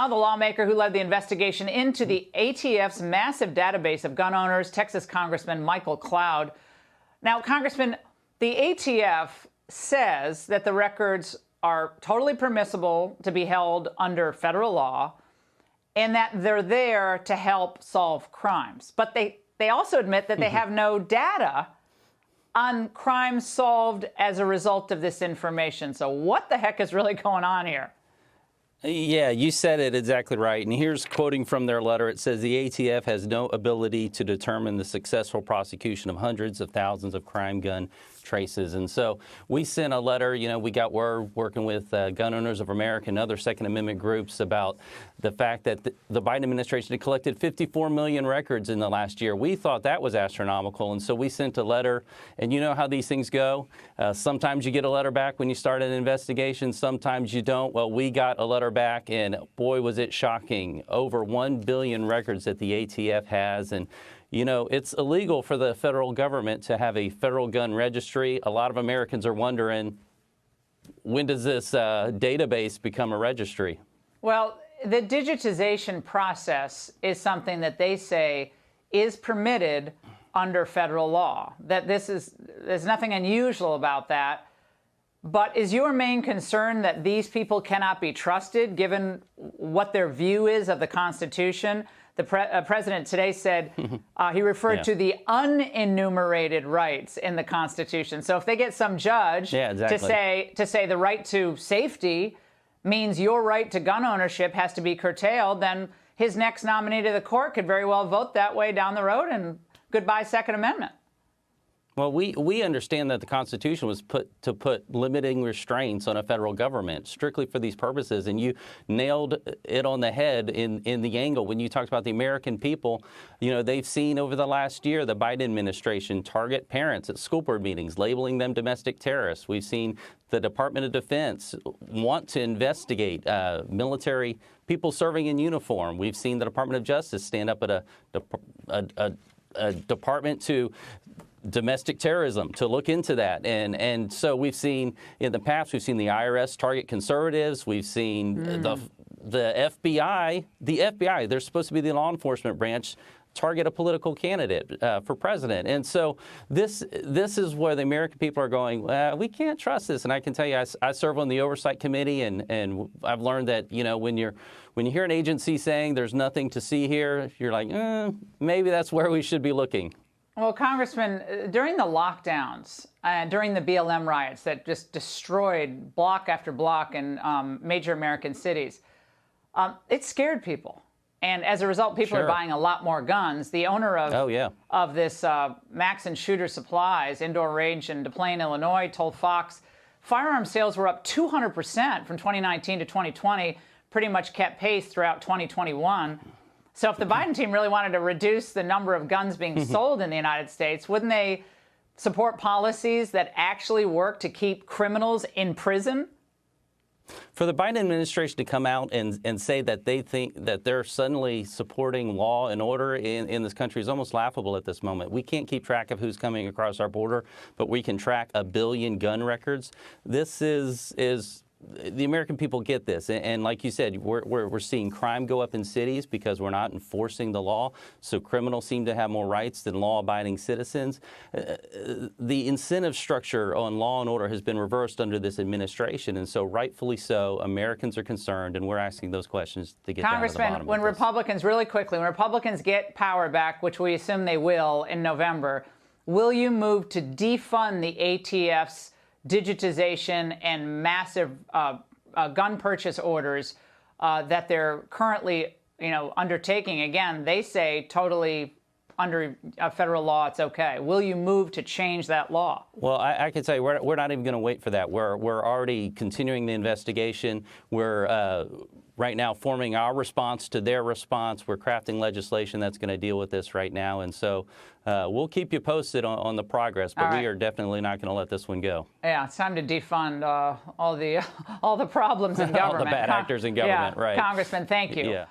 now the lawmaker who led the investigation into the ATF's massive database of gun owners, Texas Congressman Michael Cloud. Now, Congressman, the ATF says that the records are totally permissible to be held under federal law and that they're there to help solve crimes. But they also admit that they have no data on crimes solved as a result of this information. So what the heck is really going on here? Yeah, you said it exactly right. And here's quoting from their letter. It says the ATF has no ability to determine the successful prosecution of hundreds of thousands of crime gun traces. And so we sent a letter, we're working with Gun Owners of America and other Second Amendment groups about the fact that the Biden administration had collected 54 million records in the last year. We thought that was astronomical. And so we sent a letter, and you know how these things go. Sometimes you get a letter back when you start an investigation. Sometimes you don't. Well, we got a letter back, and boy, was it shocking. Over 1 billion records that the ATF has. And it's illegal for the federal government to have a federal gun registry. A lot of Americans are wondering, when does this database become a registry? Well, the digitization process is something that they say is permitted under federal law, that there's nothing unusual about that. But is your main concern that these people cannot be trusted, given what their view is of the Constitution? The president today said he referred to the unenumerated rights in the Constitution. So if they get some judge to say the right to safety means your right to gun ownership has to be curtailed, then his next nominee to the court could very well vote that way down the road, and goodbye Second Amendment. Well, we understand that the Constitution was put limiting restraints on a federal government strictly for these purposes, and you nailed it on the head in the angle when you talked about the American people. They've seen over the last year the Biden administration target parents at school board meetings, labeling them domestic terrorists. We've seen the Department of Defense want to investigate military people serving in uniform. We've seen the Department of Justice stand up at a department to domestic terrorism to look into that. And so we've seen in the past, we've seen the IRS target conservatives. We've seen the FBI. The FBI, they're supposed to be the law enforcement branch, target a political candidate for president. And so this is where the American people are going, we can't trust this. And I can tell you, I serve on the Oversight Committee, and I've learned that, when you hear an agency saying there's nothing to see here, you're like, maybe that's where we should be looking. Well, Congressman, during the lockdowns, during the BLM riots that just destroyed block after block in major American cities, it scared people. And as a result, people are buying a lot more guns. The owner of this Max and Shooter Supplies indoor range in Des Plaines, Illinois, told Fox firearm sales were up 200% from 2019 to 2020, pretty much kept pace throughout 2021. So if the Biden team really wanted to reduce the number of guns being sold in the United States, wouldn't they support policies that actually work to keep criminals in prison? For the Biden administration to come out and say that they think that they're suddenly supporting law and order in this country is almost laughable at this moment. We can't keep track of who's coming across our border, but we can track 1 billion gun records. This is the American people get this, and like you said, we're seeing crime go up in cities because we're not enforcing the law. So criminals seem to have more rights than law-abiding citizens. The incentive structure on law and order has been reversed under this administration, and so rightfully so, Americans are concerned, and we're asking those questions to get down to the bottom of this. Congressman, when Republicans get power back, which we assume they will in November, will you move to defund the ATF's digitization and massive gun purchase orders that they're currently, undertaking? Again, they say totally under federal law it's okay. Will you move to change that law? Well, I can tell you, we're not even going to wait for that. We're already continuing the investigation. We're right now forming our response to their response. We're crafting legislation that's going to deal with this right now. And so we'll keep you posted on the progress, but we are definitely not going to let this one go. Yeah, it's time to defund all the problems in government. All the bad actors in government, right. Congressman, thank you. Yeah.